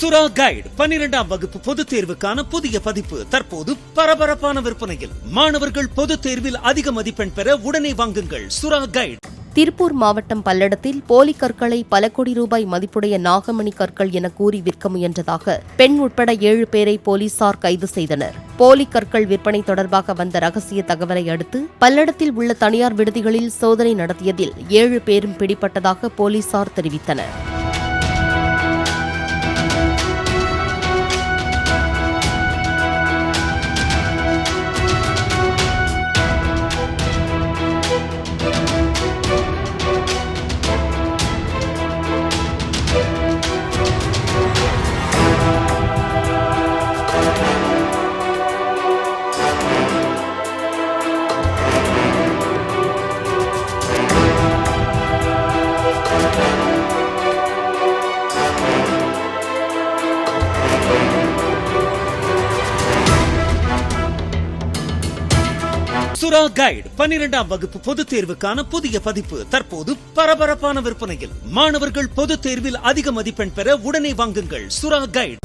சுறா கைடு 12ஆம் வகுப்பு பொதுத் தேர்வுக்கான புதிய பதிப்பு தற்போது பரபரப்பான விற்பனையில். மாணவர்கள் பொதுத் தேர்வில் அதிக மதிப்பெண் பெற உடனே வாங்குங்கள் சுறா கைடு. திருப்பூர் மாவட்டம் பல்லடத்தில் போலி கற்களை பல கோடி ரூபாய் மதிப்புடைய நாகமணி கற்கள் என கூறி விற்க முயன்றதாக பெண் உட்பட 7 பேரை போலீசார் கைது செய்தனர். போலி கற்கள் விற்பனை தொடர்பாக வந்த ரகசிய தகவலை அடுத்து பல்லடத்தில் உள்ள தனியார் விடுதிகளில் சோதனை நடத்தியதில் 7 பேரும் பிடிபட்டதாக போலீசார் தெரிவித்தனர். சுறா கைடு 12ஆம் வகுப்பு பொதுத் தேர்வுக்கான புதிய பதிப்பு தற்போது பரபரப்பான விற்பனையில். மாணவர்கள் பொதுத் தேர்வில் அதிக மதிப்பெண் பெற உடனே வாங்குங்கள் சுறா கைடு.